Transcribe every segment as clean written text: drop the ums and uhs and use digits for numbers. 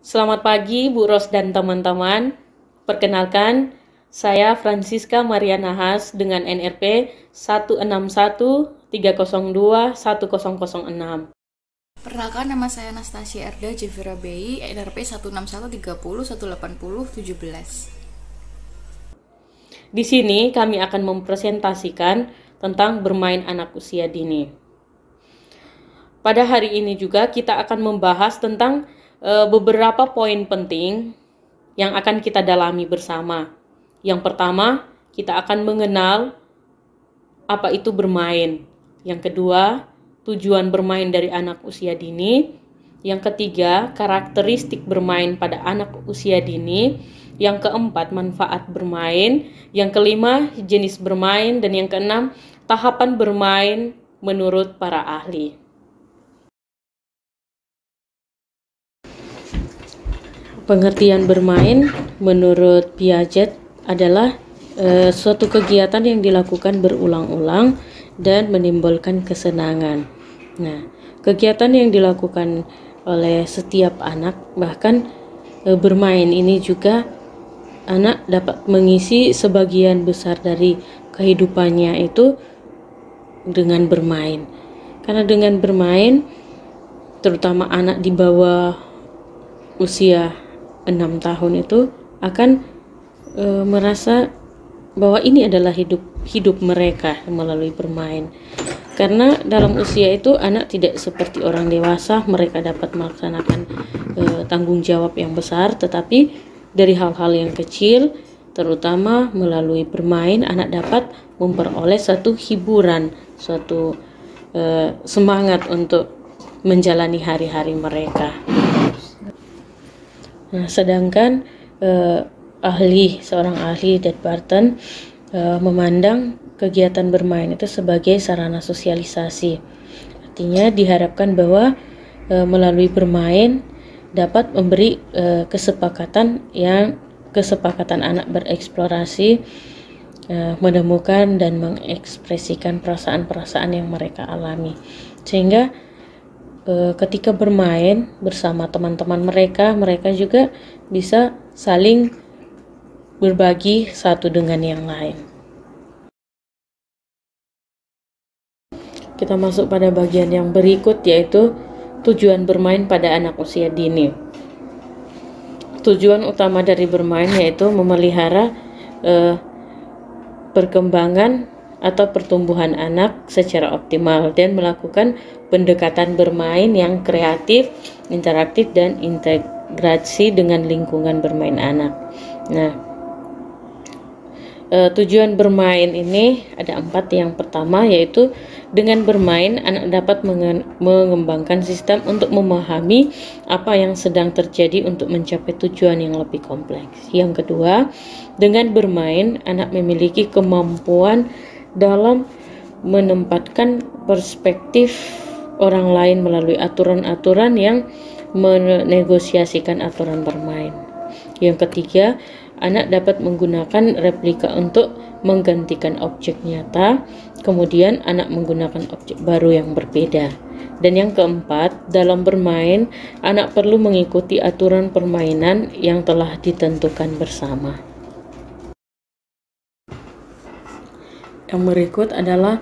Selamat pagi Bu Ros dan teman-teman. Perkenalkan, saya Francisca Maria Nahas dengan NRP 16130210006. Perkenalkan, nama saya Anastasia Erda Jevira BI, NRP 16130180017. Di sini kami akan mempresentasikan tentang bermain anak usia dini. Pada hari ini juga kita akan membahas tentang beberapa poin penting yang akan kita dalami bersama. Yang pertama, kita akan mengenal apa itu bermain. Yang kedua, tujuan bermain dari anak usia dini. Yang ketiga, karakteristik bermain pada anak usia dini. Yang keempat, manfaat bermain. Yang kelima, jenis bermain. Dan yang keenam, tahapan bermain menurut para ahli. Pengertian bermain menurut Piaget adalah suatu kegiatan yang dilakukan berulang-ulang dan menimbulkan kesenangan. Nah, kegiatan yang dilakukan oleh setiap anak, bahkan bermain ini juga anak dapat mengisi sebagian besar dari kehidupannya itu dengan bermain. Karena dengan bermain, terutama anak di bawah usia 6 tahun itu akan merasa bahwa ini adalah hidup mereka melalui bermain. Karena dalam usia itu anak tidak seperti orang dewasa, mereka dapat melaksanakan tanggung jawab yang besar, tetapi dari hal-hal yang kecil, terutama melalui bermain, anak dapat memperoleh suatu hiburan, suatu semangat untuk menjalani hari-hari mereka. Nah, sedangkan seorang ahli Dave Barton memandang kegiatan bermain itu sebagai sarana sosialisasi. Artinya diharapkan bahwa melalui bermain dapat memberi kesepakatan anak bereksplorasi, menemukan dan mengekspresikan perasaan-perasaan yang mereka alami. Sehingga ketika bermain bersama teman-teman mereka juga bisa saling berbagi satu dengan yang lain. Kita masuk pada bagian yang berikut, yaitu tujuan bermain pada anak usia dini. Tujuan utama dari bermain yaitu memelihara perkembangan atau pertumbuhan anak secara optimal dan melakukan pendekatan bermain yang kreatif, interaktif, dan integrasi dengan lingkungan bermain anak. Nah, tujuan bermain ini ada 4. Yang pertama yaitu dengan bermain anak dapat mengembangkan sistem untuk memahami apa yang sedang terjadi untuk mencapai tujuan yang lebih kompleks. Yang kedua, dengan bermain anak memiliki kemampuan dalam menempatkan perspektif orang lain melalui aturan-aturan yang menegosiasikan aturan bermain. Yang ketiga, anak dapat menggunakan replika untuk menggantikan objek nyata, kemudian anak menggunakan objek baru yang berbeda. Dan yang keempat, dalam bermain, anak perlu mengikuti aturan permainan yang telah ditentukan bersama. Yang berikut adalah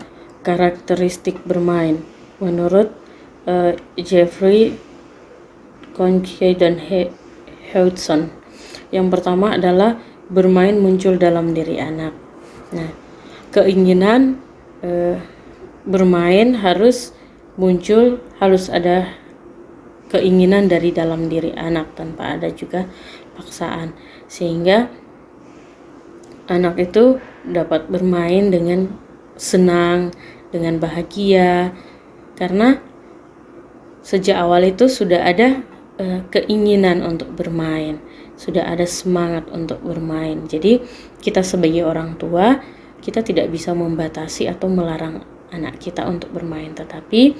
karakteristik bermain menurut Jeffrey Conche dan Hudson. Yang pertama adalah bermain muncul dalam diri anak. Nah, keinginan bermain harus muncul, harus ada keinginan dari dalam diri anak tanpa ada juga paksaan, sehingga anak itu dapat bermain dengan senang, dengan bahagia, karena sejak awal itu sudah ada keinginan untuk bermain, sudah ada semangat untuk bermain. Jadi kita sebagai orang tua, kita tidak bisa membatasi atau melarang anak kita untuk bermain, tetapi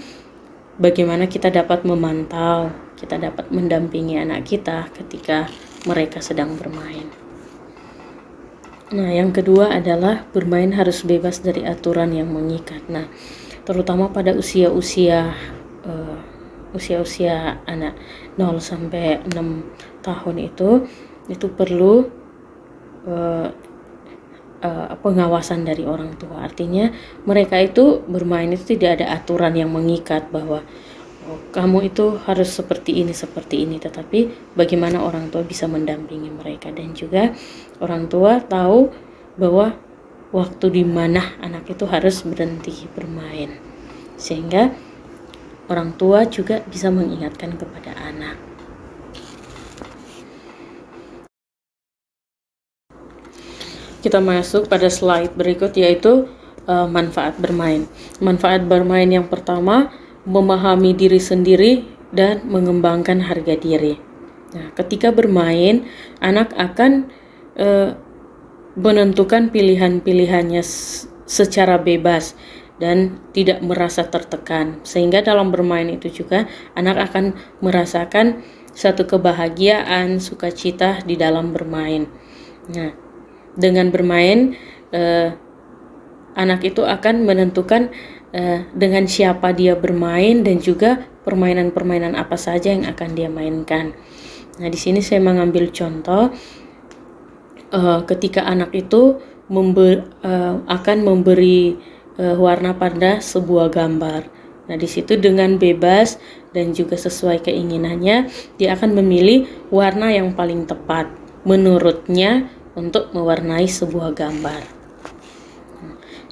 bagaimana kita dapat memantau, kita dapat mendampingi anak kita ketika mereka sedang bermain. Nah, yang kedua adalah bermain harus bebas dari aturan yang mengikat. Nah, terutama pada usia-usia usia-usia anak 0 sampai 6 tahun itu perlu pengawasan dari orang tua. Artinya mereka itu bermain itu tidak ada aturan yang mengikat bahwa kamu itu harus seperti ini, tetapi bagaimana orang tua bisa mendampingi mereka, dan juga orang tua tahu bahwa waktu di mana anak itu harus berhenti bermain, sehingga orang tua juga bisa mengingatkan kepada anak. Kita masuk pada slide berikut, yaitu manfaat bermain. Manfaat bermain yang pertama, memahami diri sendiri dan mengembangkan harga diri. Nah, ketika bermain, anak akan menentukan pilihan-pilihannya secara bebas dan tidak merasa tertekan, sehingga dalam bermain itu juga anak akan merasakan satu kebahagiaan, sukacita di dalam bermain. Nah, dengan bermain anak itu akan menentukan dengan siapa dia bermain dan juga permainan-permainan apa saja yang akan dia mainkan. Nah, di sini saya mengambil contoh ketika anak itu akan memberi warna pada sebuah gambar. Nah, di situ dengan bebas dan juga sesuai keinginannya, dia akan memilih warna yang paling tepat menurutnya untuk mewarnai sebuah gambar.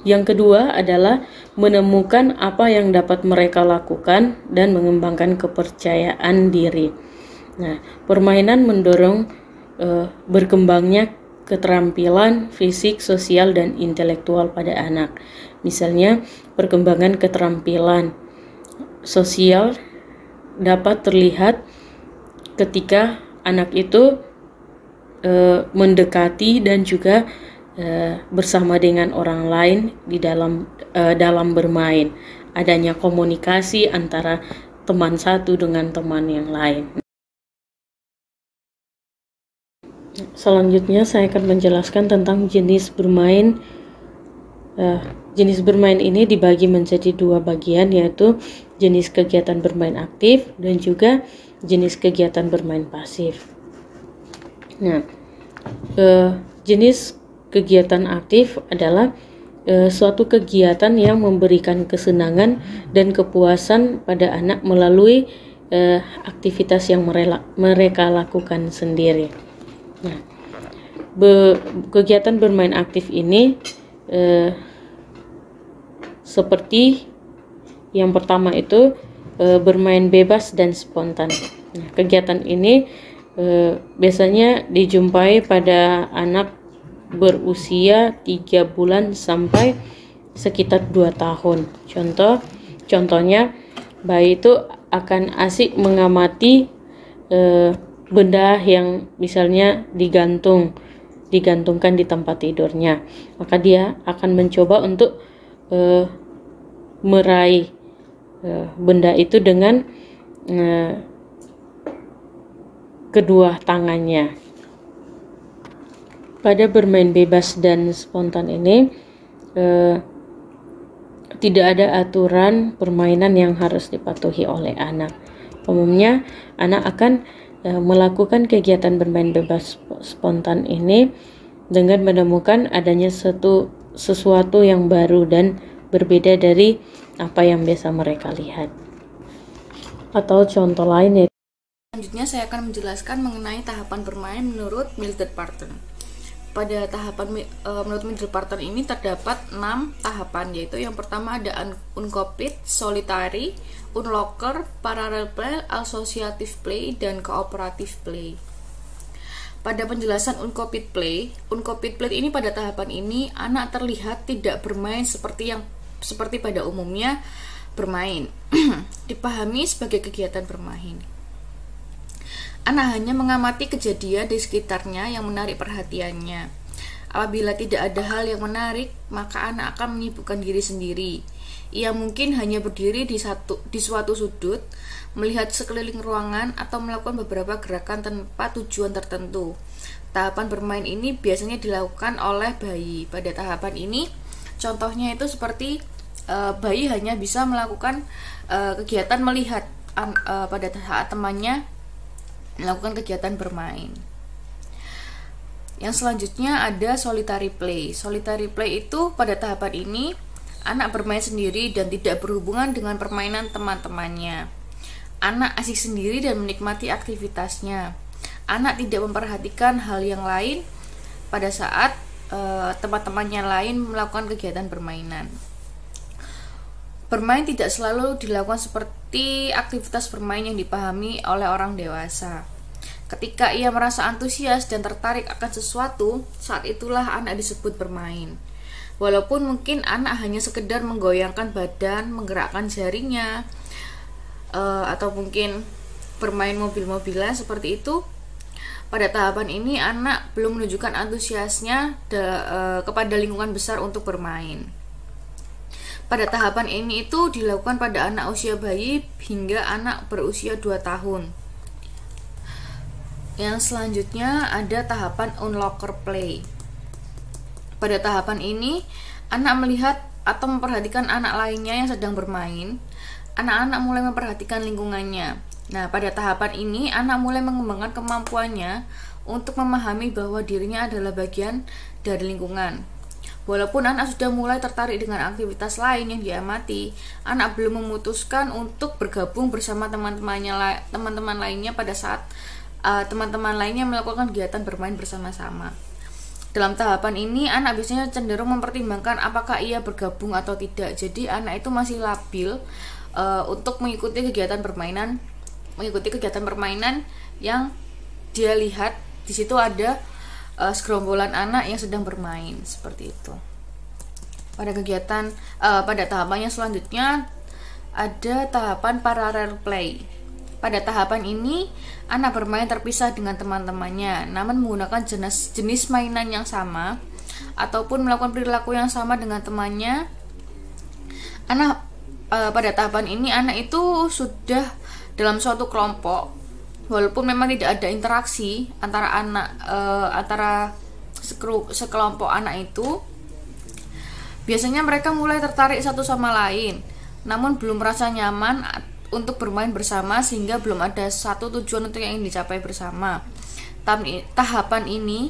Yang kedua adalah menemukan apa yang dapat mereka lakukan dan mengembangkan kepercayaan diri. Nah, permainan mendorong berkembangnya keterampilan fisik, sosial, dan intelektual pada anak. Misalnya, perkembangan keterampilan sosial dapat terlihat ketika anak itu mendekati dan juga bersama dengan orang lain di dalam bermain. Adanya komunikasi antara teman satu dengan teman yang lain. Selanjutnya saya akan menjelaskan tentang jenis bermain. Jenis bermain ini dibagi menjadi dua bagian, yaitu jenis kegiatan bermain aktif dan juga jenis kegiatan bermain pasif. Nah, jenis kegiatan aktif adalah suatu kegiatan yang memberikan kesenangan dan kepuasan pada anak melalui aktivitas yang mereka lakukan sendiri. Nah, kegiatan bermain aktif ini seperti yang pertama itu bermain bebas dan spontan. Nah, kegiatan ini biasanya dijumpai pada anak berusia 3 bulan sampai sekitar 2 tahun. Contohnya bayi itu akan asik mengamati benda yang misalnya digantungkan di tempat tidurnya. Maka dia akan mencoba untuk meraih benda itu dengan kedua tangannya. Pada bermain bebas dan spontan ini tidak ada aturan permainan yang harus dipatuhi oleh anak. Umumnya anak akan melakukan kegiatan bermain bebas spontan ini dengan menemukan adanya sesuatu yang baru dan berbeda dari apa yang biasa mereka lihat. Atau contoh lain, selanjutnya saya akan menjelaskan mengenai tahapan bermain menurut Milder-Barton. Pada tahapan menurut Milder-Barton ini terdapat 6 tahapan, yaitu yang pertama ada uncomplete, solitary, unlocker, parallel play, associative play, dan cooperative play. Pada penjelasan uncomplete play ini pada tahapan ini anak terlihat tidak bermain seperti pada umumnya bermain. Dipahami sebagai kegiatan bermain. Anak hanya mengamati kejadian di sekitarnya yang menarik perhatiannya. Apabila tidak ada hal yang menarik, maka anak akan menyibukkan diri sendiri. Ia mungkin hanya berdiri di suatu sudut, melihat sekeliling ruangan, atau melakukan beberapa gerakan tanpa tujuan tertentu. Tahapan bermain ini biasanya dilakukan oleh bayi. Pada tahapan ini, contohnya itu seperti bayi hanya bisa melakukan kegiatan melihat pada saat temannya melakukan kegiatan bermain. Yang selanjutnya ada solitary play. Solitary play itu pada tahapan ini anak bermain sendiri dan tidak berhubungan dengan permainan teman-temannya. Anak asik sendiri dan menikmati aktivitasnya. Anak tidak memperhatikan hal yang lain pada saat teman-temannya lain melakukan kegiatan permainan. Bermain tidak selalu dilakukan seperti aktivitas bermain yang dipahami oleh orang dewasa. Ketika ia merasa antusias dan tertarik akan sesuatu, saat itulah anak disebut bermain. Walaupun mungkin anak hanya sekedar menggoyangkan badan, menggerakkan jarinya, atau mungkin bermain mobil-mobilan seperti itu, pada tahapan ini anak belum menunjukkan antusiasnya kepada lingkungan besar untuk bermain. Pada tahapan ini itu dilakukan pada anak usia bayi hingga anak berusia 2 tahun. Yang selanjutnya ada tahapan onlooker play. Pada tahapan ini, anak melihat atau memperhatikan anak lainnya yang sedang bermain. Anak-anak mulai memperhatikan lingkungannya. Nah, pada tahapan ini, anak mulai mengembangkan kemampuannya untuk memahami bahwa dirinya adalah bagian dari lingkungan. Walaupun anak sudah mulai tertarik dengan aktivitas lain yang diamati, anak belum memutuskan untuk bergabung bersama teman-teman lainnya pada saat teman-teman lainnya melakukan kegiatan bermain bersama-sama. Dalam tahapan ini, anak biasanya cenderung mempertimbangkan apakah ia bergabung atau tidak. Jadi anak itu masih labil untuk mengikuti kegiatan permainan yang dia lihat. Di situ ada segerombolan anak yang sedang bermain seperti itu. Pada tahapan yang selanjutnya ada tahapan parallel play. Pada tahapan ini, anak bermain terpisah dengan teman-temannya, namun menggunakan jenis mainan yang sama ataupun melakukan perilaku yang sama dengan temannya. Pada tahapan ini, anak itu sudah dalam suatu kelompok, walaupun memang tidak ada interaksi antara sekelompok anak itu. Biasanya mereka mulai tertarik satu sama lain, namun belum merasa nyaman untuk bermain bersama sehingga belum ada satu tujuan untuk yang ingin dicapai bersama. Tahapan ini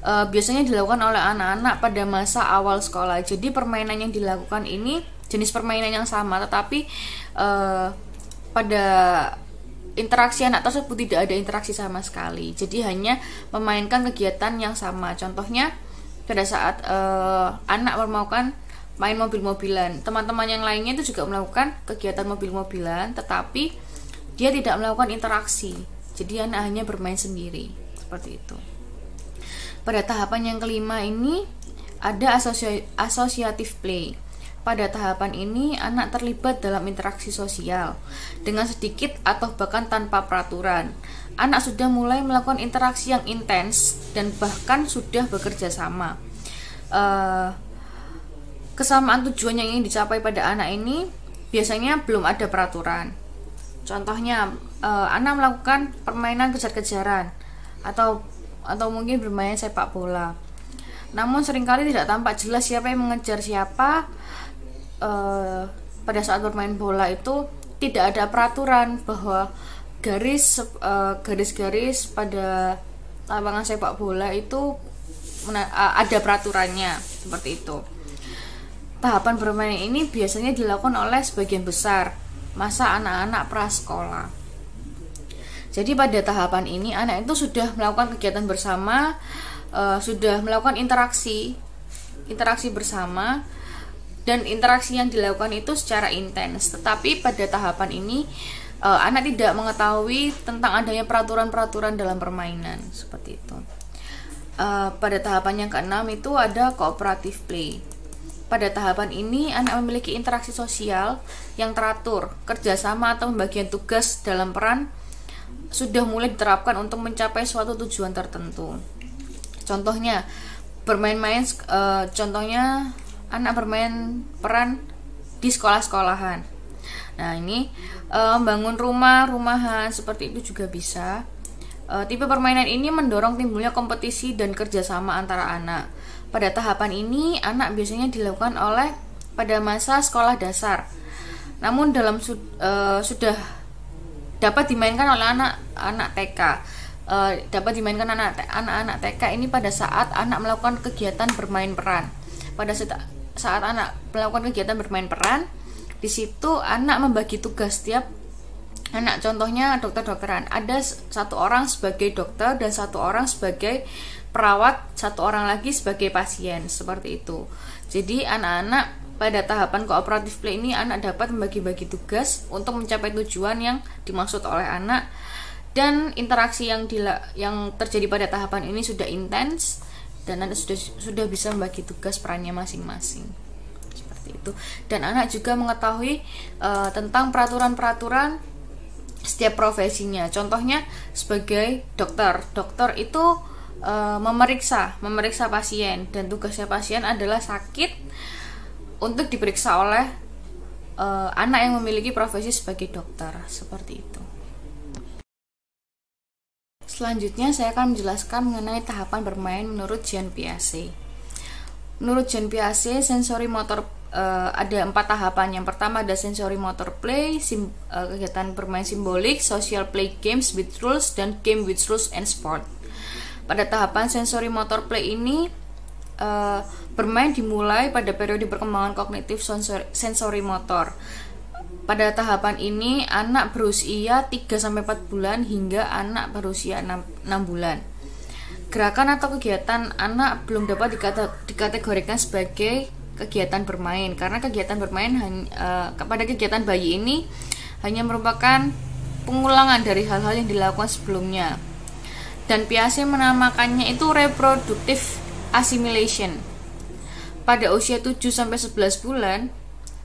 biasanya dilakukan oleh anak-anak pada masa awal sekolah. Jadi permainan yang dilakukan ini jenis permainan yang sama, tetapi pada interaksi anak tersebut tidak ada interaksi sama sekali. Jadi hanya memainkan kegiatan yang sama. Contohnya pada saat anak melakukan main mobil-mobilan, teman-teman yang lainnya itu juga melakukan kegiatan mobil-mobilan, tetapi dia tidak melakukan interaksi. Jadi anak hanya bermain sendiri, seperti itu. Pada tahapan yang kelima ini ada associative play. Pada tahapan ini anak terlibat dalam interaksi sosial dengan sedikit atau bahkan tanpa peraturan. Anak sudah mulai melakukan interaksi yang intens dan bahkan sudah bekerja sama. Kesamaan tujuan yang ingin dicapai pada anak ini biasanya belum ada peraturan. Contohnya, anak melakukan permainan kejar-kejaran atau mungkin bermain sepak bola. Namun seringkali tidak tampak jelas siapa yang mengejar siapa. Pada saat bermain bola itu tidak ada peraturan bahwa garis-garis pada lapangan sepak bola itu ada peraturannya, seperti itu. Tahapan bermain ini biasanya dilakukan oleh sebagian besar masa anak-anak prasekolah. Jadi pada tahapan ini anak itu sudah melakukan kegiatan bersama, sudah melakukan interaksi bersama, dan interaksi yang dilakukan itu secara intens. Tetapi pada tahapan ini anak tidak mengetahui tentang adanya peraturan-peraturan dalam permainan, seperti itu. Pada tahapan yang keenam itu ada cooperative play. Pada tahapan ini, anak memiliki interaksi sosial yang teratur, kerjasama atau pembagian tugas dalam peran sudah mulai diterapkan untuk mencapai suatu tujuan tertentu. Contohnya, contohnya anak bermain peran di sekolah-sekolahan. Nah, ini membangun rumah-rumahan, seperti itu juga bisa. Tipe permainan ini mendorong timbulnya kompetisi dan kerjasama antara anak. Pada tahapan ini, anak biasanya dilakukan pada masa sekolah dasar. Namun sudah dapat dimainkan oleh anak-anak TK. Dapat dimainkan anak-anak TK ini pada saat anak melakukan kegiatan bermain peran. Pada saat anak melakukan kegiatan bermain peran, di situ anak membagi tugas setiap anak. Contohnya dokter-dokteran, ada satu orang sebagai dokter dan satu orang sebagai perawat, satu orang lagi sebagai pasien, seperti itu. Jadi anak-anak pada tahapan cooperative play ini anak dapat membagi-bagi tugas untuk mencapai tujuan yang dimaksud oleh anak. Dan interaksi yang terjadi pada tahapan ini sudah intens dan anak sudah bisa membagi tugas perannya masing-masing, seperti itu. Dan anak juga mengetahui tentang peraturan-peraturan setiap profesinya. Contohnya sebagai dokter itu memeriksa pasien, dan tugasnya pasien adalah sakit untuk diperiksa oleh anak yang memiliki profesi sebagai dokter, seperti itu. Selanjutnya saya akan menjelaskan mengenai tahapan bermain menurut Jean Piaget. Menurut Jean Piaget, sensory motor ada 4 tahapan. Yang pertama ada sensory motor play, kegiatan bermain simbolik, social play games with rules, dan game with rules and sport. Pada tahapan sensory motor play ini bermain dimulai pada periode perkembangan kognitif sensori motor. Pada tahapan ini anak berusia 3-4 bulan hingga anak berusia 6 bulan. Gerakan atau kegiatan anak belum dapat dikategorikan sebagai kegiatan bermain, karena kegiatan bermain pada kegiatan bayi ini hanya merupakan pengulangan dari hal-hal yang dilakukan sebelumnya. Dan Piaget menamakannya itu reproductive assimilation. Pada usia 7-11 bulan,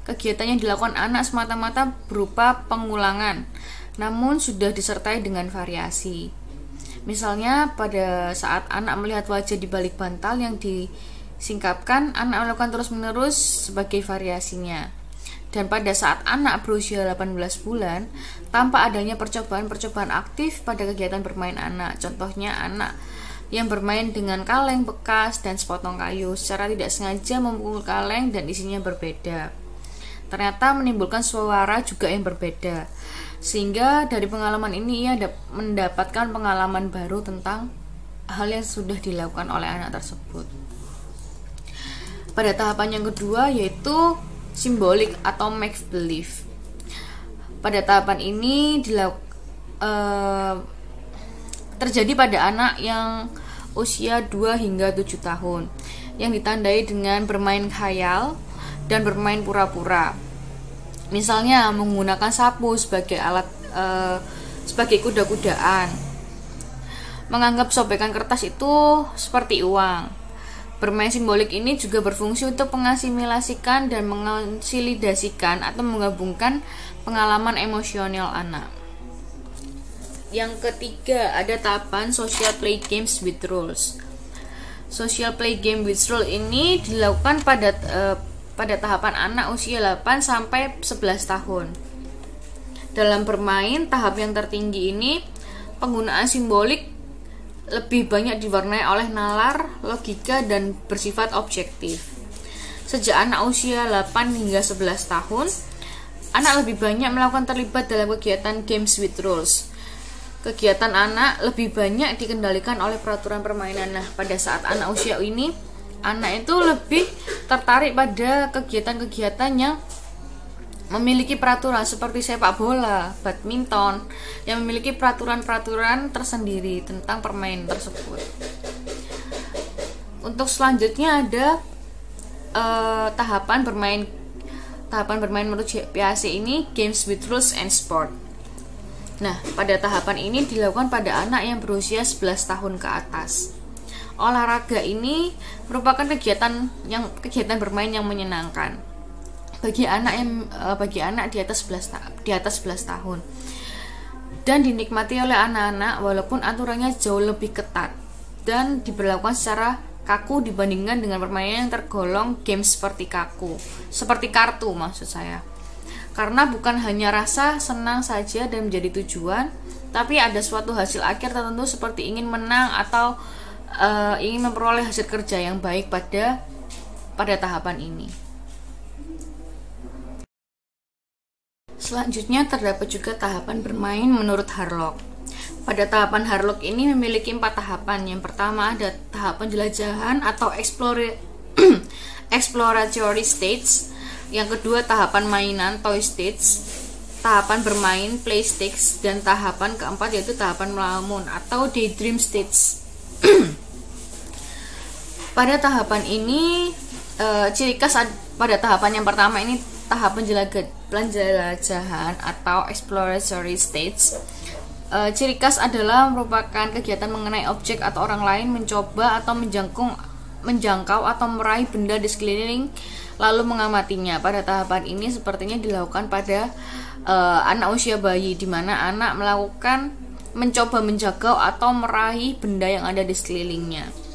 kegiatan yang dilakukan anak semata-mata berupa pengulangan, namun sudah disertai dengan variasi. Misalnya pada saat anak melihat wajah di balik bantal yang disingkapkan, anak melakukan terus-menerus sebagai variasinya. Dan pada saat anak berusia 18 bulan, tanpa adanya percobaan-percobaan aktif pada kegiatan bermain anak. Contohnya anak yang bermain dengan kaleng bekas dan sepotong kayu, secara tidak sengaja memukul kaleng dan isinya berbeda. Ternyata menimbulkan suara juga yang berbeda, sehingga dari pengalaman ini ia mendapatkan pengalaman baru tentang hal yang sudah dilakukan oleh anak tersebut. Pada tahapan yang kedua yaitu simbolik atau make believe. Pada tahapan ini terjadi pada anak yang usia 2 hingga 7 tahun, yang ditandai dengan bermain khayal dan bermain pura-pura. Misalnya menggunakan sapu sebagai alat sebagai kuda-kudaan. Menganggap sobekan kertas itu seperti uang. Bermain simbolik ini juga berfungsi untuk mengasimilasikan dan mengonsolidasikan atau menggabungkan pengalaman emosional anak. Yang ketiga ada tahapan social play games with rules. Social play game with rules ini dilakukan pada tahapan anak usia 8-11 tahun. Dalam bermain tahap yang tertinggi ini, penggunaan simbolik lebih banyak diwarnai oleh nalar, logika, dan bersifat objektif. Sejak anak usia 8 hingga 11 tahun, anak lebih banyak melakukan terlibat dalam kegiatan games with rules. Kegiatan anak lebih banyak dikendalikan oleh peraturan permainan. Nah, pada saat anak usia ini, anak itu lebih tertarik pada kegiatan-kegiatan yang memiliki peraturan seperti sepak bola, badminton, yang memiliki peraturan-peraturan tersendiri tentang permainan tersebut. Untuk selanjutnya ada tahapan bermain menurut Piaget ini games with rules and sport. Nah, pada tahapan ini dilakukan pada anak yang berusia 11 tahun ke atas. Olahraga ini merupakan kegiatan bermain yang menyenangkan bagi anak di atas 11 tahun dan dinikmati oleh anak-anak walaupun aturannya jauh lebih ketat dan diberlakukan secara kaku dibandingkan dengan permainan yang tergolong game seperti kartu maksud saya. Karena bukan hanya rasa senang saja dan menjadi tujuan, tapi ada suatu hasil akhir tertentu seperti ingin menang atau ingin memperoleh hasil kerja yang baik pada tahapan ini. Selanjutnya terdapat juga tahapan bermain menurut Harlock. Pada tahapan Harlock ini memiliki 4 tahapan. Yang pertama ada tahapan jelajahan atau exploratory stage. Yang kedua tahapan mainan toy stage, tahapan bermain play stage, dan tahapan keempat yaitu tahapan melamun atau daydream stage. Pada tahapan ini ciri khas pada tahapan yang pertama ini tahapan penjelajahan atau exploratory stage. Ciri khas adalah merupakan kegiatan mengenai objek atau orang lain, mencoba atau menjangkau atau meraih benda di sekeliling lalu mengamatinya. Pada tahapan ini sepertinya dilakukan pada anak usia bayi, di mana anak mencoba menjangkau atau meraih benda yang ada di sekelilingnya.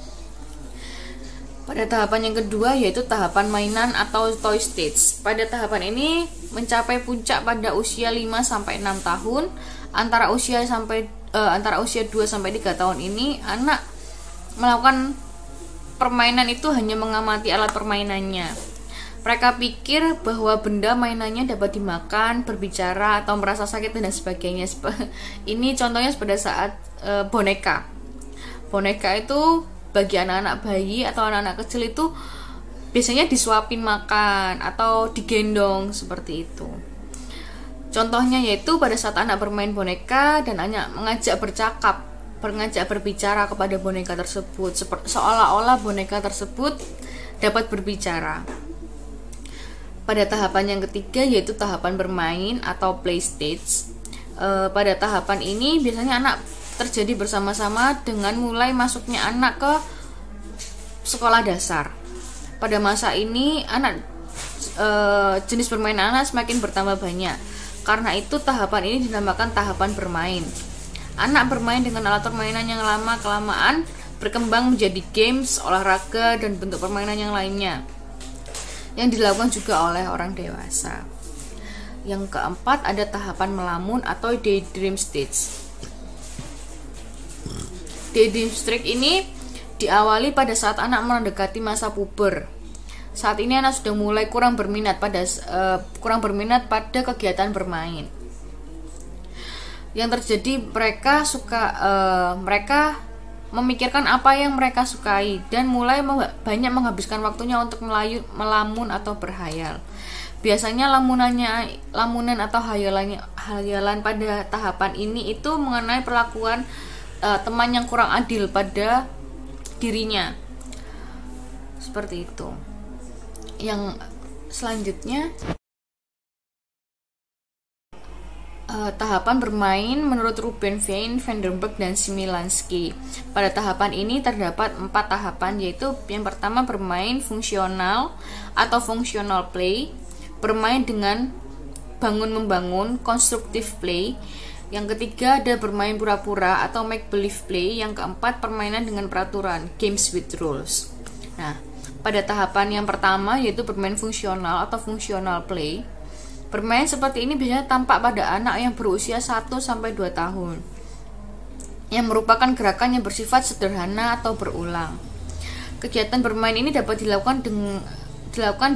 Pada tahapan yang kedua yaitu tahapan mainan atau toy stage. Pada tahapan ini mencapai puncak pada usia 5-6 tahun. Antara usia 2 sampai 3 tahun ini anak melakukan permainan itu hanya mengamati alat permainannya. Mereka pikir bahwa benda mainannya dapat dimakan, berbicara, atau merasa sakit dan sebagainya. Ini contohnya pada saat boneka. Boneka itu bagi anak-anak bayi atau anak-anak kecil itu biasanya disuapin makan atau digendong seperti itu. Contohnya yaitu pada saat anak bermain boneka dan anak mengajak berbicara kepada boneka tersebut, seolah-olah boneka tersebut dapat berbicara. Pada tahapan yang ketiga yaitu tahapan bermain atau play stage. Pada tahapan ini biasanya anak terjadi bersama-sama dengan mulai masuknya anak ke sekolah dasar. Pada masa ini jenis bermain anak semakin bertambah banyak. Karena itu tahapan ini dinamakan tahapan bermain. Anak bermain dengan alat permainan yang lama-kelamaan berkembang menjadi games, olahraga, dan bentuk permainan yang lainnya yang dilakukan juga oleh orang dewasa. Yang keempat ada tahapan melamun atau daydream stage. Daydream stage ini diawali pada saat anak mendekati masa puber. Saat ini anak sudah mulai kurang berminat pada kegiatan bermain. Yang terjadi mereka memikirkan apa yang mereka sukai dan mulai banyak menghabiskan waktunya untuk melamun atau berhayal. Biasanya lamunan atau hayalan pada tahapan ini itu mengenai perlakuan teman yang kurang adil pada dirinya. Seperti itu. Yang selanjutnya tahapan bermain menurut Ruben Vandenberg dan Similansky. Pada tahapan ini terdapat 4 tahapan, yaitu yang pertama bermain fungsional atau functional play, bermain dengan bangun-membangun constructive play. Yang ketiga ada bermain pura-pura atau make believe play. Yang keempat permainan dengan peraturan, games with rules. Nah, pada tahapan yang pertama yaitu bermain fungsional atau functional play. Bermain seperti ini biasanya tampak pada anak yang berusia 1-2 tahun, yang merupakan gerakan yang bersifat sederhana atau berulang. Kegiatan bermain ini dapat dilakukan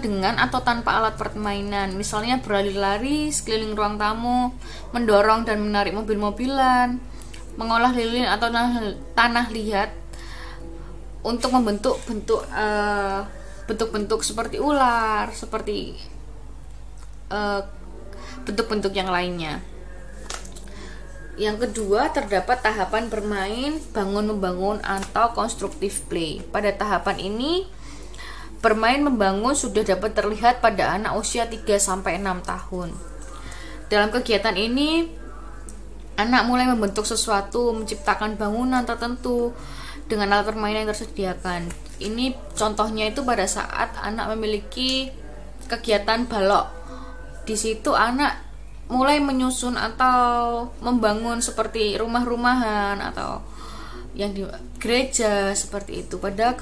dengan atau tanpa alat permainan, misalnya berlari-lari sekeliling ruang tamu, mendorong dan menarik mobil-mobilan, mengolah lilin atau tanah liat untuk membentuk bentuk-bentuk seperti ular, seperti bentuk-bentuk yang lainnya. Yang kedua terdapat tahapan bermain bangun-membangun atau constructive play. Pada tahapan ini bermain membangun sudah dapat terlihat pada anak usia 3-6 tahun. Dalam kegiatan ini, anak mulai membentuk sesuatu, menciptakan bangunan tertentu dengan alat permainan yang tersediakan. Ini contohnya itu pada saat anak memiliki kegiatan balok. Di situ anak mulai menyusun atau membangun seperti rumah-rumahan atau yang di gereja seperti itu pada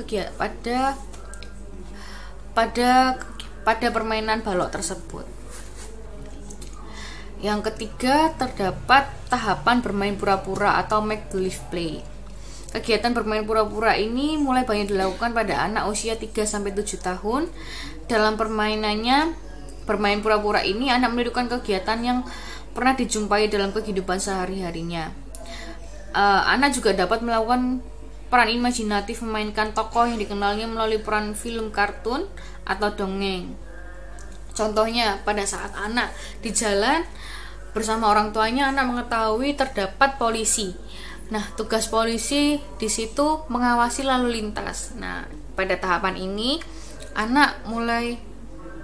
permainan balok tersebut. Yang ketiga terdapat tahapan bermain pura-pura atau make believe play. Kegiatan bermain pura-pura ini mulai banyak dilakukan pada anak usia 3-7 tahun. Dalam permainannya bermain pura-pura ini, anak menirukan kegiatan yang pernah dijumpai dalam kehidupan sehari-harinya. Anak juga dapat melakukan peran imajinatif, memainkan tokoh yang dikenalnya melalui peran film kartun atau dongeng. Contohnya, pada saat anak di jalan bersama orang tuanya, anak mengetahui terdapat polisi. Nah, tugas polisi di situ mengawasi lalu lintas. Nah, pada tahapan ini anak mulai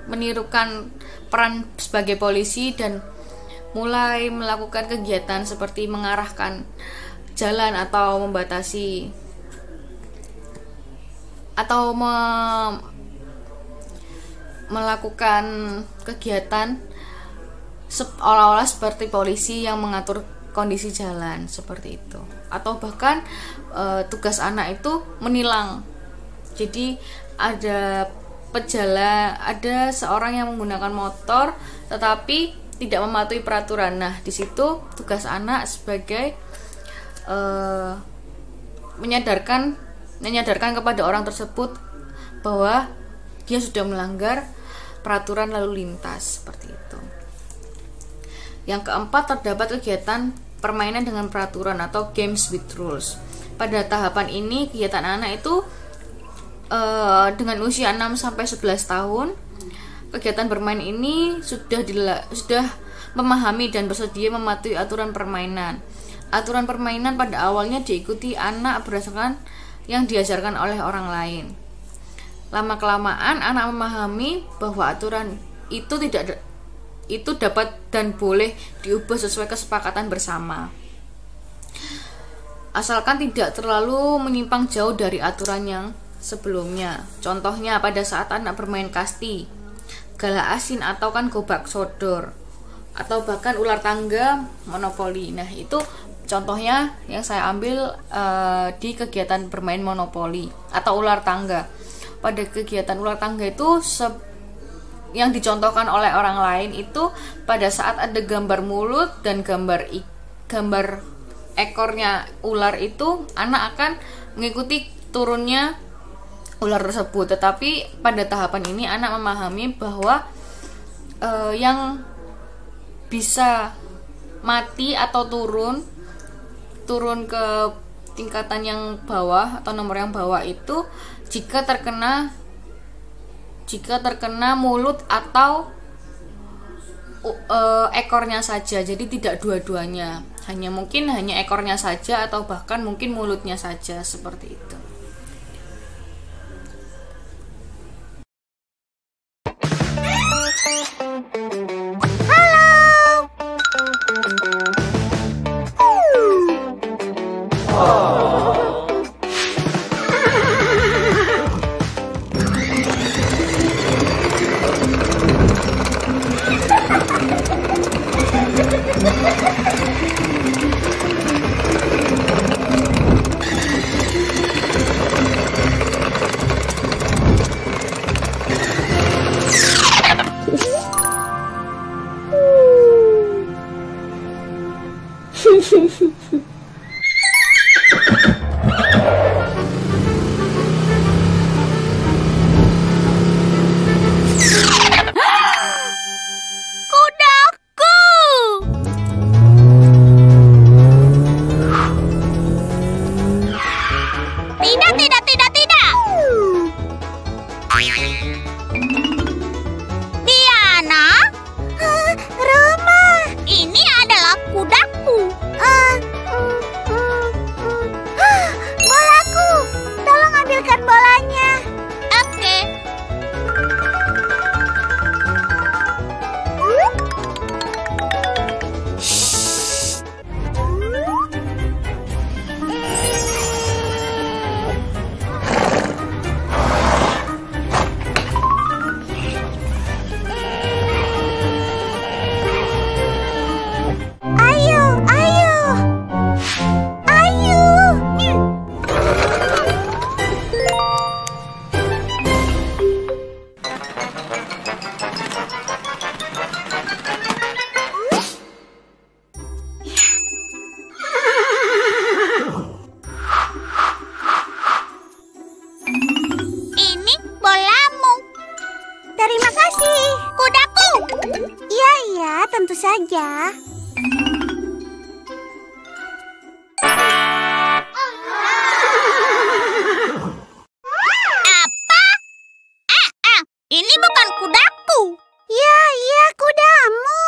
menirukan peran sebagai polisi dan mulai melakukan kegiatan seperti mengarahkan jalan atau membatasi atau melakukan kegiatan seolah-olah seperti polisi yang mengatur kondisi jalan seperti itu. Atau bahkan tugas anak itu menilang. Jadi ada seorang yang menggunakan motor tetapi tidak mematuhi peraturan. Nah, di situ tugas anak sebagai menyadarkan kepada orang tersebut bahwa dia sudah melanggar peraturan lalu lintas seperti itu. Yang keempat, terdapat kegiatan permainan dengan peraturan atau games with rules. Pada tahapan ini kegiatan anak itu dengan usia 6-11 tahun. Kegiatan bermain ini sudah memahami dan bersedia mematuhi aturan permainan. Aturan permainan pada awalnya diikuti anak berdasarkan yang diajarkan oleh orang lain. Lama-kelamaan anak memahami bahwa aturan itu dapat dan boleh diubah sesuai kesepakatan bersama, asalkan tidak terlalu menyimpang jauh dari aturan yang sebelumnya. Contohnya pada saat anak bermain kasti, gala asin atau gobak sodor, atau bahkan ular tangga, monopoli. Nah, itu contohnya yang saya ambil di kegiatan bermain monopoli atau ular tangga. Pada kegiatan ular tangga itu yang dicontohkan oleh orang lain itu pada saat ada gambar mulut dan gambar ekornya ular itu, anak akan mengikuti turunnya ular tersebut. Tetapi pada tahapan ini anak memahami bahwa yang bisa mati atau turun ke tingkatan yang bawah atau nomor yang bawah itu jika terkena mulut atau ekornya saja. Jadi tidak dua-duanya, hanya ekornya saja atau bahkan mungkin mulutnya saja seperti itu. saja. Apa? Ini bukan kudaku. Ya, iya kudamu.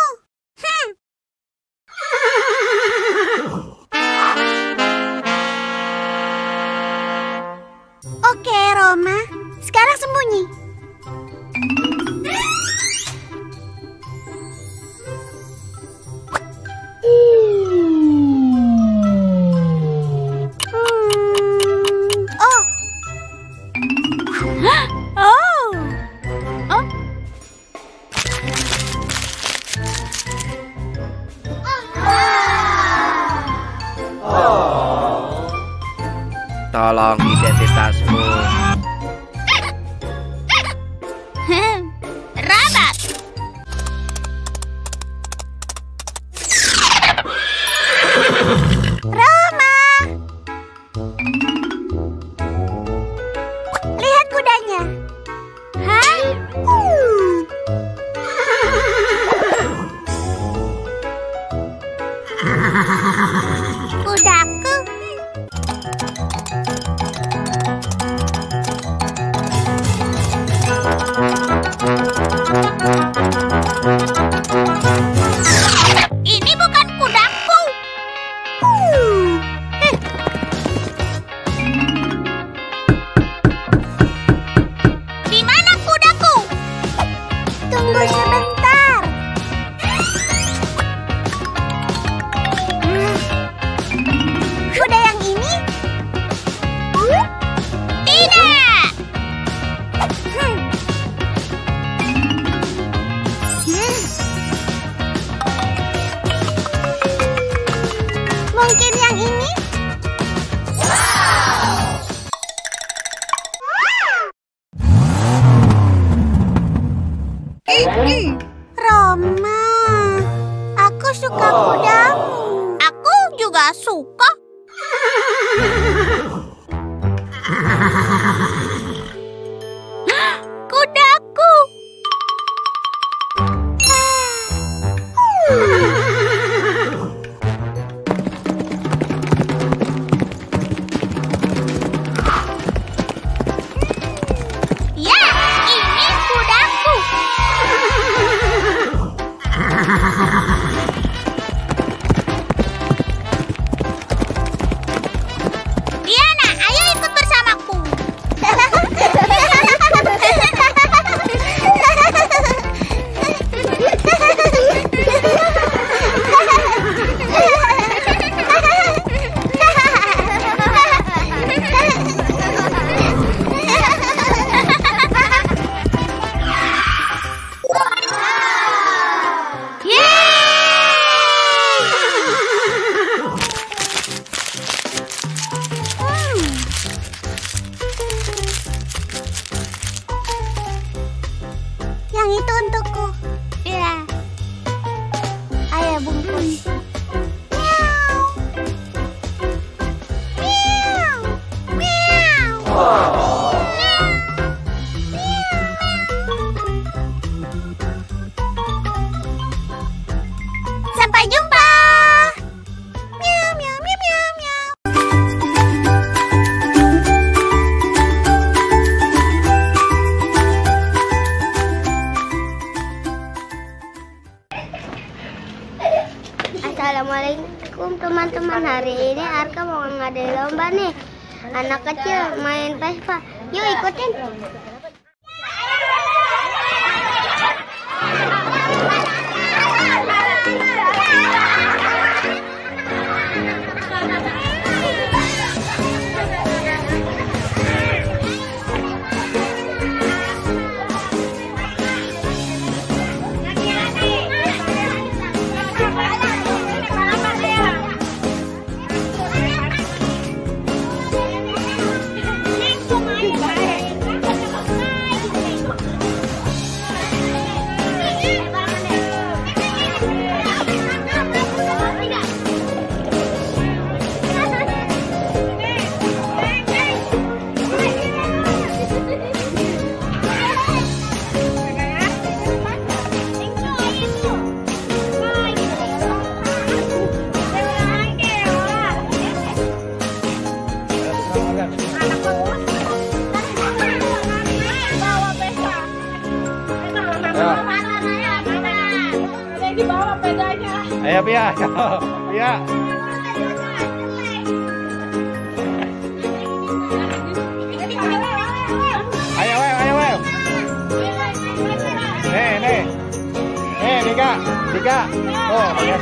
Oke, Roma. Sekarang sembunyi. Tolong identitasmu. Rabat. Roma. Lihat kudanya. Hah? Kudaku. Ini bukan kudaku. Di mana kudaku? Tunggu sebentar. Kuda yang ini? Tidak. Mungkin yang ini? Roma, aku suka kudamu. Aku juga suka. Kudaku. Ya, ini kudaku. Diana, ayo ikut bersamaku. Yang itu untukku. Ya. Ayo bungkus. Miau. Miau. Miau. Sampai jumpa. Miau, miau, miau, miau, miau. Assalamualaikum teman-teman. Hari ini Arka mau ngadain lomba nih. Anak kecil main Vespa. Yuk ikutin. Ayo Pia. Pia. Ayo, ayo, ayo. Nih. Dika. Oh, ayo.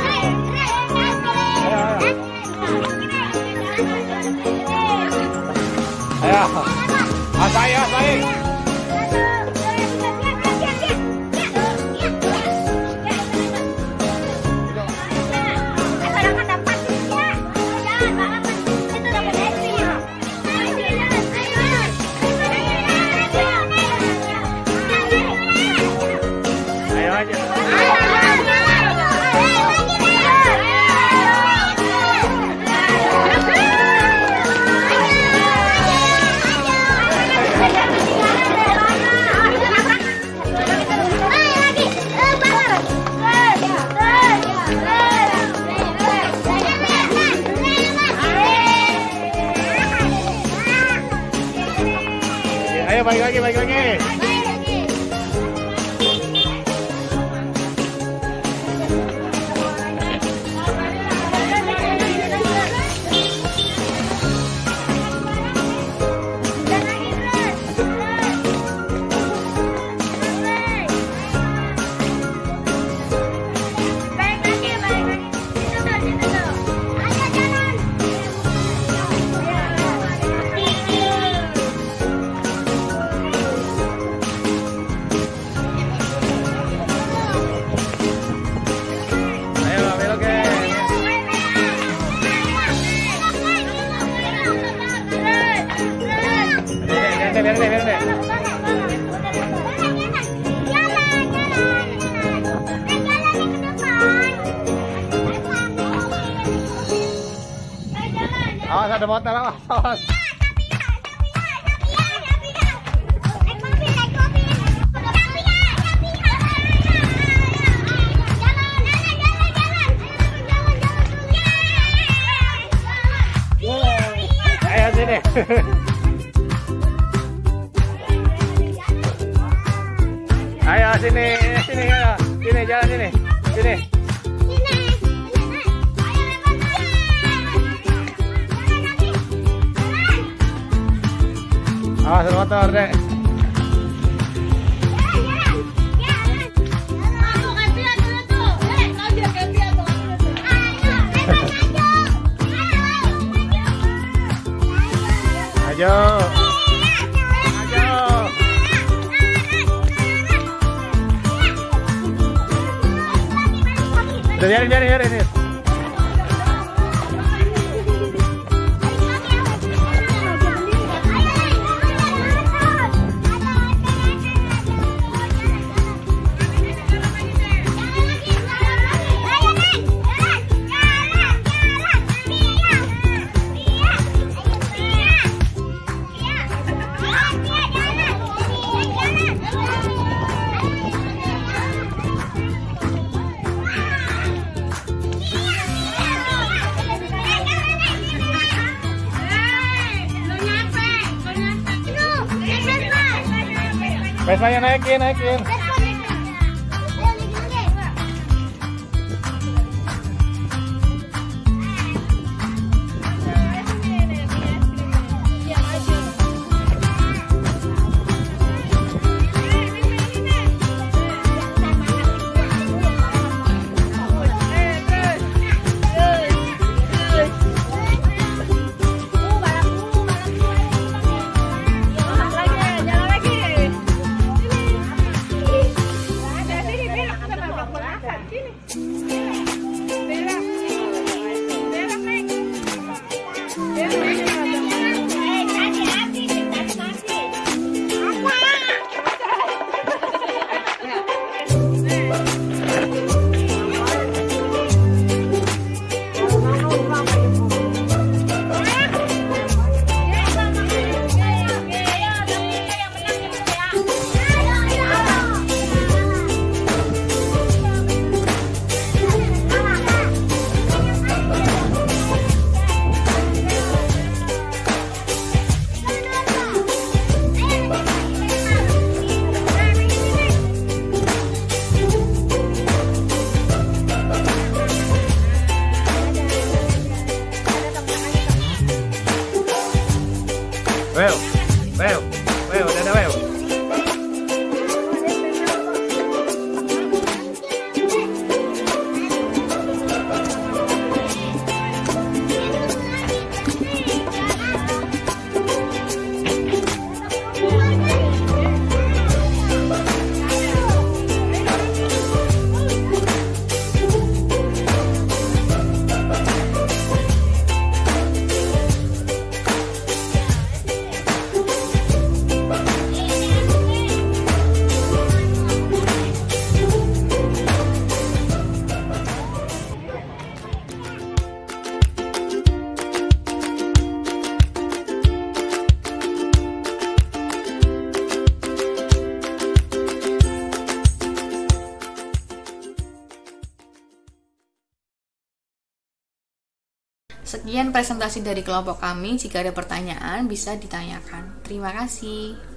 Ayo. Asai. Ayo balik lagi. Biar deh. Awas ada motor, awas. Ayo sini. Ayo sini, ayo. Sini, jalan sini. Sini. Awas motor, Dek. Ayo. Biarin. Vespa-nya naikin. Wew, wew, wew, dadah wew. Sekian presentasi dari kelompok kami. Jika ada pertanyaan bisa ditanyakan. Terima kasih.